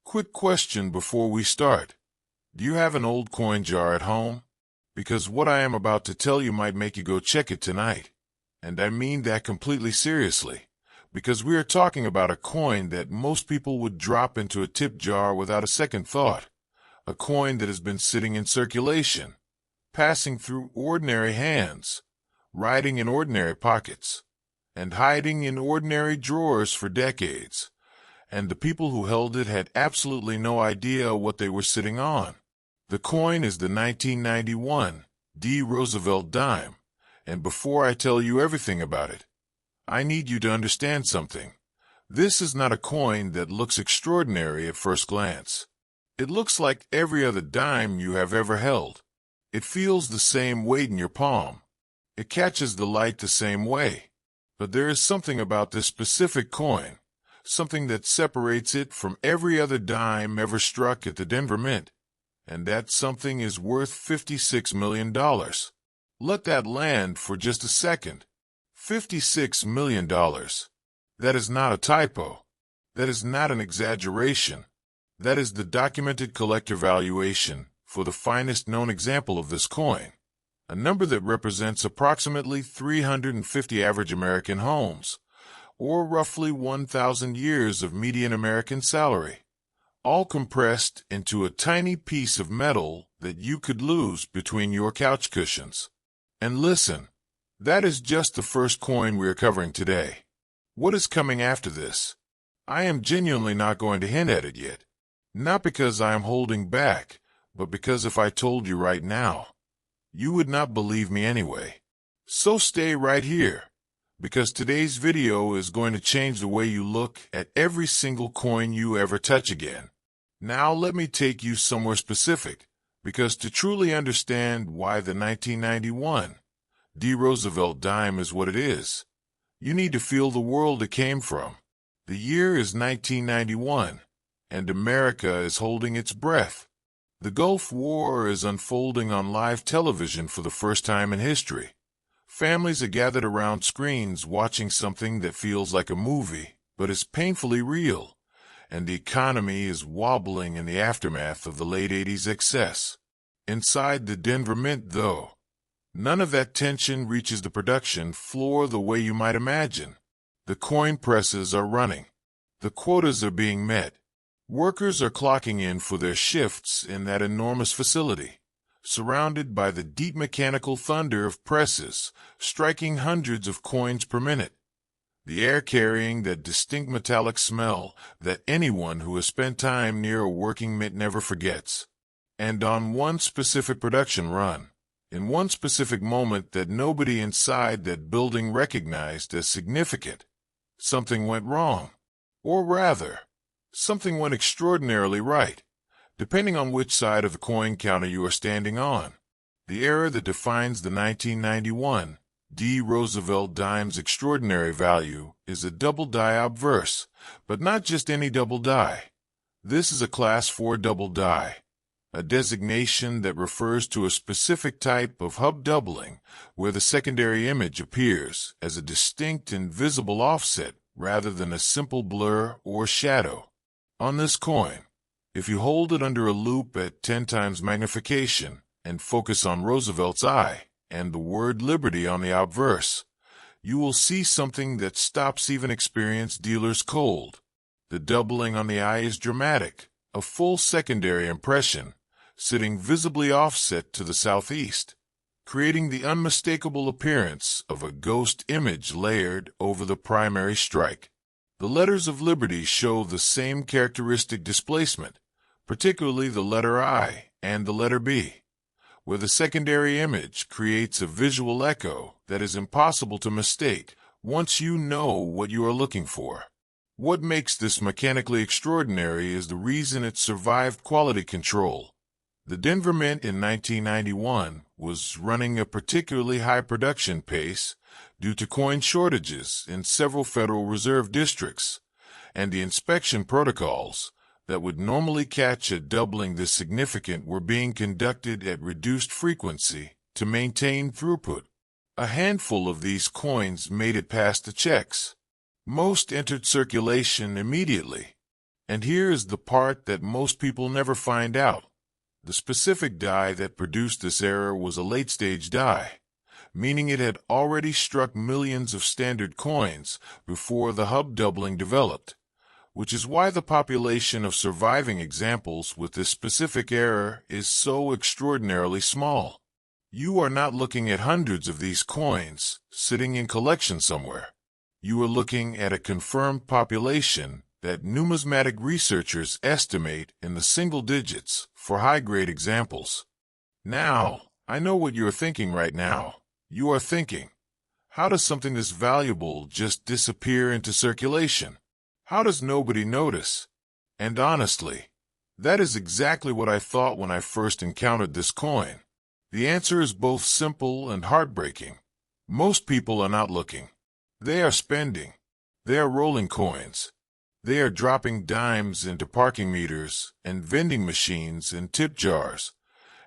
Quick question before we start. Do you have an old coin jar at home? Because what I am about to tell you might make you go check it tonight. And I mean that completely seriously, because we are talking about a coin that most people would drop into a tip jar without a second thought. A coin that has been sitting in circulation, passing through ordinary hands, riding in ordinary pockets, and hiding in ordinary drawers for decades. And the people who held it had absolutely no idea what they were sitting on. The coin is the 1991 Roosevelt Dime, and before I tell you everything about it, I need you to understand something. This is not a coin that looks extraordinary at first glance. It looks like every other dime you have ever held. It feels the same weight in your palm. It catches the light the same way. But there is something about this specific coin, something that separates it from every other dime ever struck at the Denver Mint. And that something is worth $56 million. Let that land for just a second. $56 million. That is not a typo. That is not an exaggeration. That is the documented collector valuation for the finest known example of this coin, a number that represents approximately 350 average American homes, or roughly 1,000 years of median American salary, all compressed into a tiny piece of metal that you could lose between your couch cushions. And listen, that is just the first coin we are covering today. What is coming after this? I am genuinely not going to hint at it yet. Not because I am holding back, but because if I told you right now, you would not believe me anyway. So stay right here, because today's video is going to change the way you look at every single coin you ever touch again. Now let me take you somewhere specific, because to truly understand why the 1991 Roosevelt Dime is what it is, you need to feel the world it came from. The year is 1991, and America is holding its breath. The Gulf War is unfolding on live television for the first time in history. Families are gathered around screens watching something that feels like a movie, but is painfully real. And the economy is wobbling in the aftermath of the late 80s excess. Inside the Denver Mint, though, none of that tension reaches the production floor the way you might imagine. The coin presses are running. The quotas are being met. Workers are clocking in for their shifts in that enormous facility, surrounded by the deep mechanical thunder of presses, striking hundreds of coins per minute. The air carrying that distinct metallic smell that anyone who has spent time near a working mint never forgets. And on one specific production run, in one specific moment that nobody inside that building recognized as significant, something went wrong. Or rather, something went extraordinarily right, depending on which side of the coin counter you are standing on. The era that defines the 1991 Roosevelt Dime's extraordinary value is a double die obverse, but not just any double die. This is a Class 4 double die, a designation that refers to a specific type of hub doubling where the secondary image appears as a distinct and visible offset rather than a simple blur or shadow. On this coin, if you hold it under a loupe at 10 times magnification and focus on Roosevelt's eye and the word liberty on the obverse, you will see something that stops even experienced dealers cold. The doubling on the eye is dramatic, a full secondary impression, sitting visibly offset to the southeast, creating the unmistakable appearance of a ghost image layered over the primary strike. The letters of liberty show the same characteristic displacement, particularly the letter I and the letter B, where the secondary image creates a visual echo that is impossible to mistake once you know what you are looking for. What makes this mechanically extraordinary is the reason it survived quality control. The Denver Mint in 1991 was running a particularly high production pace due to coin shortages in several Federal Reserve districts, and the inspection protocols that would normally catch a doubling this significant were being conducted at reduced frequency to maintain throughput. A handful of these coins made it past the checks. Most entered circulation immediately, And here is the part that most people never find out. The specific die that produced this error was a late-stage die, meaning it had already struck millions of standard coins before the hub doubling developed, which is why the population of surviving examples with this specific error is so extraordinarily small. You are not looking at hundreds of these coins sitting in collection somewhere. You are looking at a confirmed population that numismatic researchers estimate in the single digits for high-grade examples. Now, I know what you are thinking right now. You are thinking, how does something this valuable just disappear into circulation? How does nobody notice? And honestly, that is exactly what I thought when I first encountered this coin. The answer is both simple and heartbreaking. Most people are not looking. They are spending. They are rolling coins. They are dropping dimes into parking meters and vending machines and tip jars.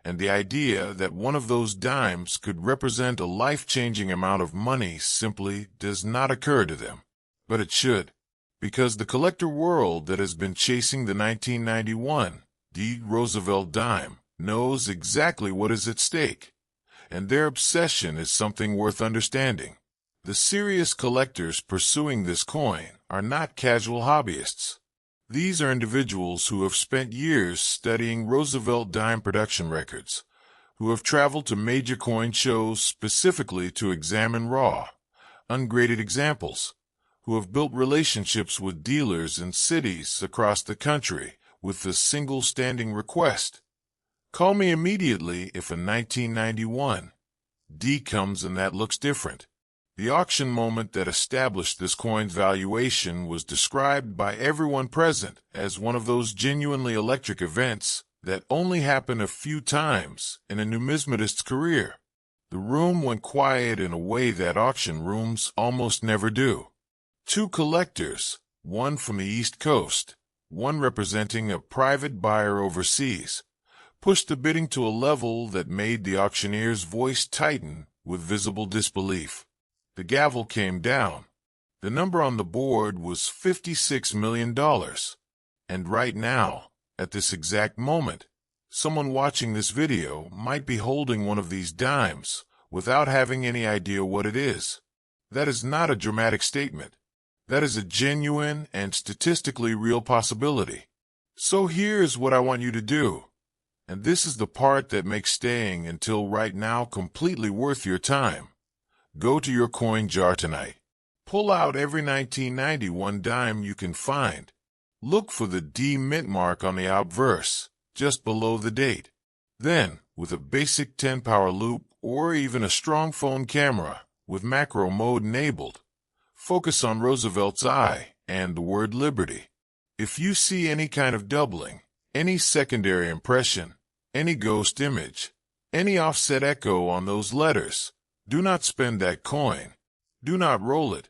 And the idea that one of those dimes could represent a life-changing amount of money simply does not occur to them. But it should, because the collector world that has been chasing the 1991 Roosevelt Dime knows exactly what is at stake, and their obsession is something worth understanding. The serious collectors pursuing this coin are not casual hobbyists. These are individuals who have spent years studying Roosevelt Dime production records, who have traveled to major coin shows specifically to examine raw, ungraded examples, who have built relationships with dealers in cities across the country with the single standing request: call me immediately if a 1991 D comes and that looks different. The auction moment that established this coin's valuation was described by everyone present as one of those genuinely electric events that only happen a few times in a numismatist's career. The room went quiet in a way that auction rooms almost never do. Two collectors, one from the East Coast, one representing a private buyer overseas, pushed the bidding to a level that made the auctioneer's voice tighten with visible disbelief. The gavel came down. The number on the board was $56 million. And right now, at this exact moment, someone watching this video might be holding one of these dimes without having any idea what it is. That is not a dramatic statement. That is a genuine and statistically real possibility. So here's what I want you to do. And this is the part that makes staying until right now completely worth your time. Go to your coin jar tonight. Pull out every 1991 dime you can find. Look for the D mint mark on the obverse, just below the date. Then, with a basic 10-power loop or even a strong phone camera with macro mode enabled, focus on Roosevelt's eye and the word liberty. If you see any kind of doubling, any secondary impression, any ghost image, any offset echo on those letters, do not spend that coin. Do not roll it.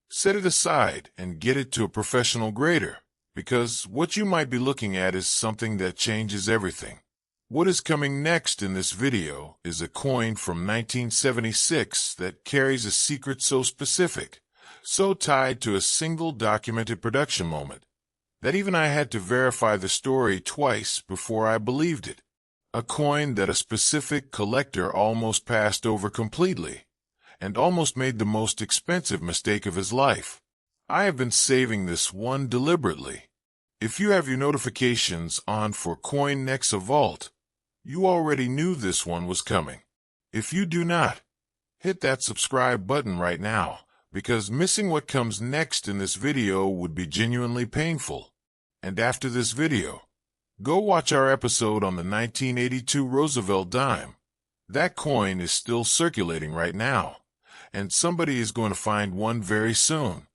Set it aside and get it to a professional grader, because what you might be looking at is something that changes everything. What is coming next in this video is a coin from 1976 that carries a secret so specific, so tied to a single documented production moment, that even I had to verify the story twice before I believed it. A coin that a specific collector almost passed over completely, and almost made the most expensive mistake of his life. I have been saving this one deliberately. If you have your notifications on for Coin Next Vault, you already knew this one was coming. If you do not, hit that subscribe button right now, because missing what comes next in this video would be genuinely painful. And after this video, go watch our episode on the 1982 Roosevelt Dime. That coin is still circulating right now, and somebody is going to find one very soon.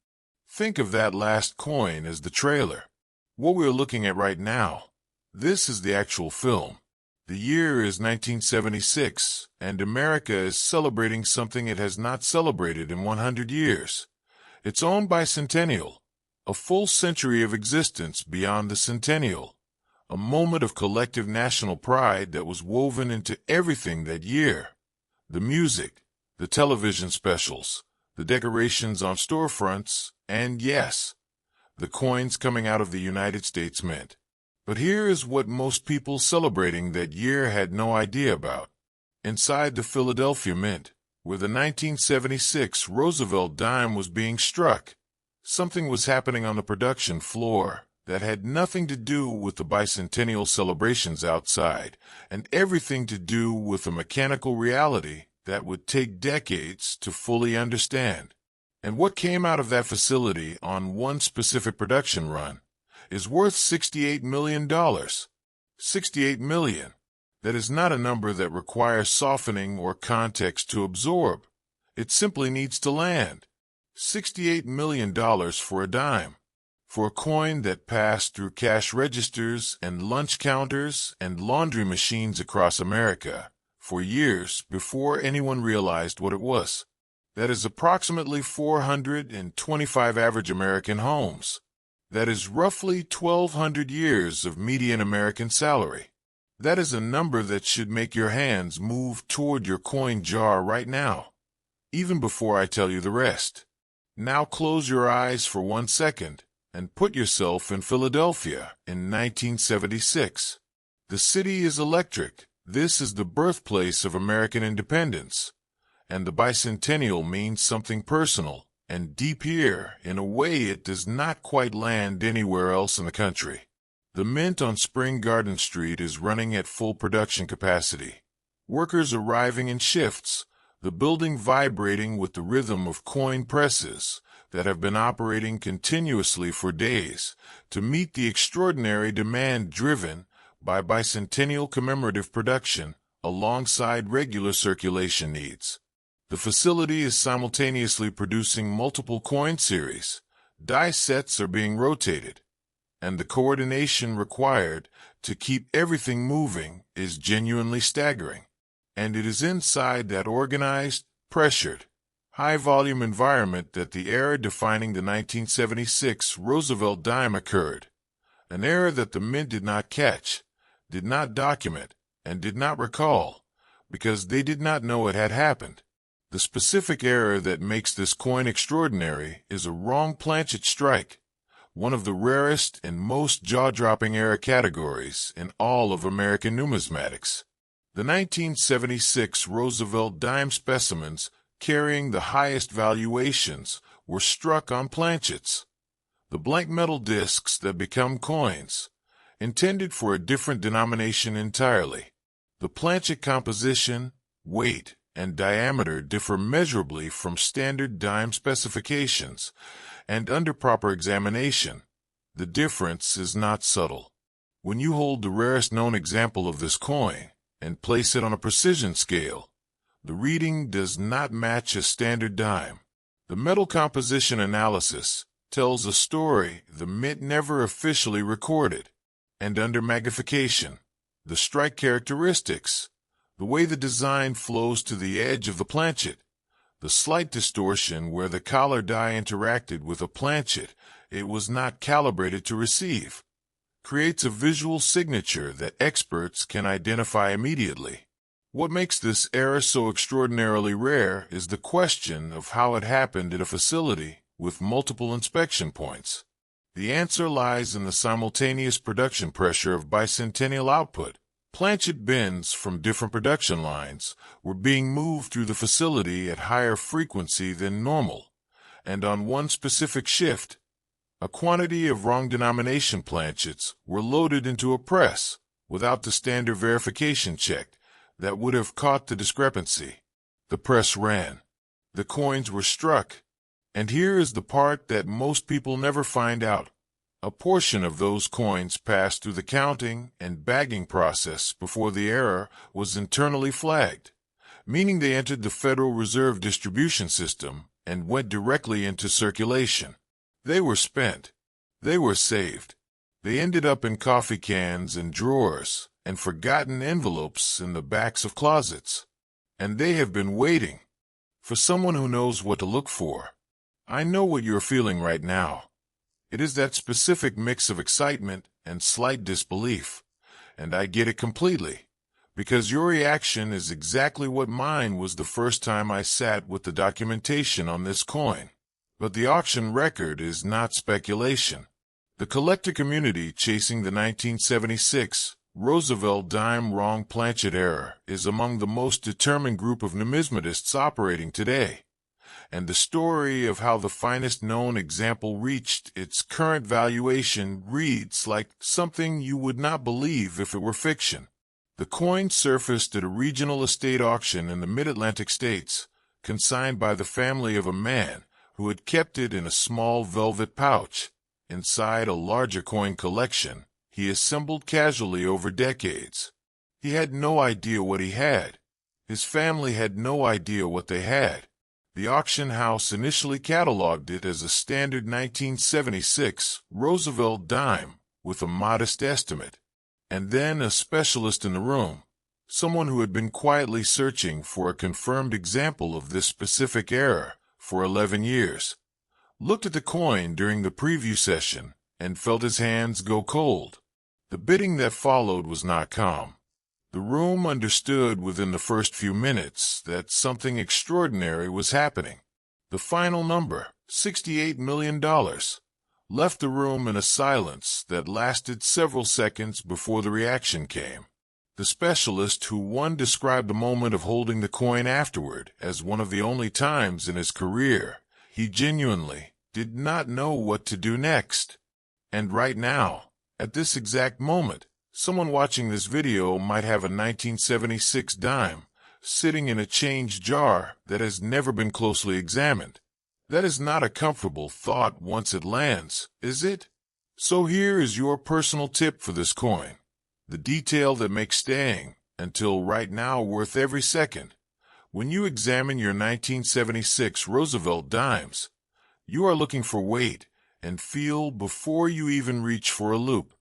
Think of that last coin as the trailer. What we're looking at right now, this is the actual film. The year is 1976, and America is celebrating something it has not celebrated in 100 years. Its own bicentennial, a full century of existence beyond the centennial. A moment of collective national pride that was woven into everything that year. The music, the television specials, the decorations on storefronts, and yes, the coins coming out of the United States Mint. But here is what most people celebrating that year had no idea about. Inside the Philadelphia Mint, where the 1976 Roosevelt Dime was being struck, something was happening on the production floor that had nothing to do with the bicentennial celebrations outside, and everything to do with a mechanical reality that would take decades to fully understand. And what came out of that facility on one specific production run is worth $68 million. $68 million. That is not a number that requires softening or context to absorb. It simply needs to land. $68 million for a dime. For a coin that passed through cash registers and lunch counters and laundry machines across America for years before anyone realized what it was. That is approximately 425 average American homes. That is roughly 1,200 years of median American salary. That is a number that should make your hands move toward your coin jar right now, even before I tell you the rest. Now close your eyes for 1 second and put yourself in Philadelphia in 1976. The city is electric. This is the birthplace of American independence. And the bicentennial means something personal and deep here in a way it does not quite land anywhere else in the country. The Mint on Spring Garden Street is running at full production capacity. Workers arriving in shifts, the building vibrating with the rhythm of coin presses that have been operating continuously for days to meet the extraordinary demand driven by bicentennial commemorative production alongside regular circulation needs. The facility is simultaneously producing multiple coin series. Die sets are being rotated, and the coordination required to keep everything moving is genuinely staggering. And it is inside that organized, pressured, high-volume environment that the era defining the 1976 Roosevelt Dime occurred, an era that the Mint did not catch, did not document, and did not recall, because they did not know it had happened. The specific error that makes this coin extraordinary is a wrong planchet strike, one of the rarest and most jaw-dropping error categories in all of American numismatics. The 1976 Roosevelt Dime specimens carrying the highest valuations were struck on planchets, the blank metal discs that become coins, intended for a different denomination entirely. The planchet composition, weight, and diameter differ measurably from standard dime specifications, and under proper examination, the difference is not subtle. When you hold the rarest known example of this coin and place it on a precision scale, the reading does not match a standard dime. The metal composition analysis tells a story the Mint never officially recorded, and under magnification, the strike characteristics, the way the design flows to the edge of the planchet, the slight distortion where the collar die interacted with a planchet it was not calibrated to receive, creates a visual signature that experts can identify immediately. What makes this error so extraordinarily rare is the question of how it happened at a facility with multiple inspection points. The answer lies in the simultaneous production pressure of bicentennial output. Planchet bins from different production lines were being moved through the facility at higher frequency than normal, and on one specific shift, a quantity of wrong denomination planchets were loaded into a press without the standard verification check that would have caught the discrepancy. The press ran. The coins were struck. And here is the part that most people never find out. A portion of those coins passed through the counting and bagging process before the error was internally flagged, meaning they entered the Federal Reserve distribution system and went directly into circulation. They were spent. They were saved. They ended up in coffee cans and drawers and forgotten envelopes in the backs of closets. And they have been waiting for someone who knows what to look for. I know what you're feeling right now. It is that specific mix of excitement and slight disbelief, and I get it completely, because your reaction is exactly what mine was the first time I sat with the documentation on this coin. But the auction record is not speculation. The collector community chasing the 1976 Roosevelt Dime wrong planchet error is among the most determined group of numismatists operating today. And the story of how the finest known example reached its current valuation reads like something you would not believe if it were fiction. The coin surfaced at a regional estate auction in the mid-Atlantic states, consigned by the family of a man who had kept it in a small velvet pouch, inside a larger coin collection he assembled casually over decades. He had no idea what he had. His family had no idea what they had. The auction house initially cataloged it as a standard 1976 Roosevelt Dime with a modest estimate. And then a specialist in the room, someone who had been quietly searching for a confirmed example of this specific error for 11 years, looked at the coin during the preview session and felt his hands go cold. The bidding that followed was not calm. The room understood within the first few minutes that something extraordinary was happening. The final number, $68 million, left the room in a silence that lasted several seconds before the reaction came. The specialist who won described the moment of holding the coin afterward as one of the only times in his career he genuinely did not know what to do next. And right now, at this exact moment, someone watching this video might have a 1976 dime sitting in a change jar that has never been closely examined. That is not a comfortable thought once it lands, is it? So here is your personal tip for this coin. The detail that makes staying, until right now, worth every second. When you examine your 1976 Roosevelt Dimes, you are looking for weight and feel before you even reach for a loop.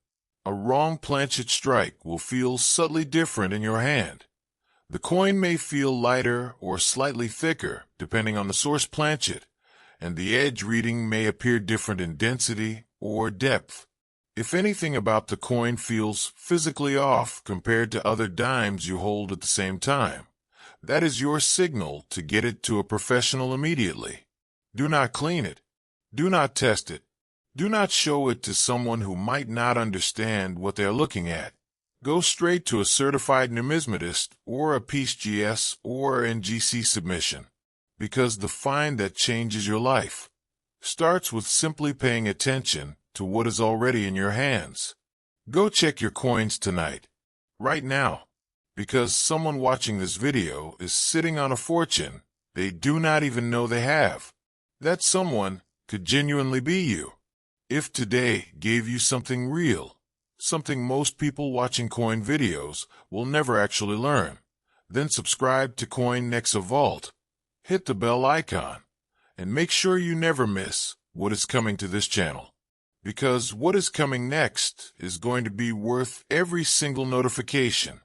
A wrong planchet strike will feel subtly different in your hand. The coin may feel lighter or slightly thicker, depending on the source planchet, and the edge reading may appear different in density or depth. If anything about the coin feels physically off compared to other dimes you hold at the same time, that is your signal to get it to a professional immediately. Do not clean it. Do not test it. Do not show it to someone who might not understand what they are looking at. Go straight to a certified numismatist or a PGS or NGC submission, because the find that changes your life starts with simply paying attention to what is already in your hands. Go check your coins tonight, right now, because someone watching this video is sitting on a fortune they do not even know they have. That someone could genuinely be you. If today gave you something real, something most people watching coin videos will never actually learn, then subscribe to Coin Nexa Vault, hit the bell icon, and make sure you never miss what is coming to this channel. Because what is coming next is going to be worth every single notification.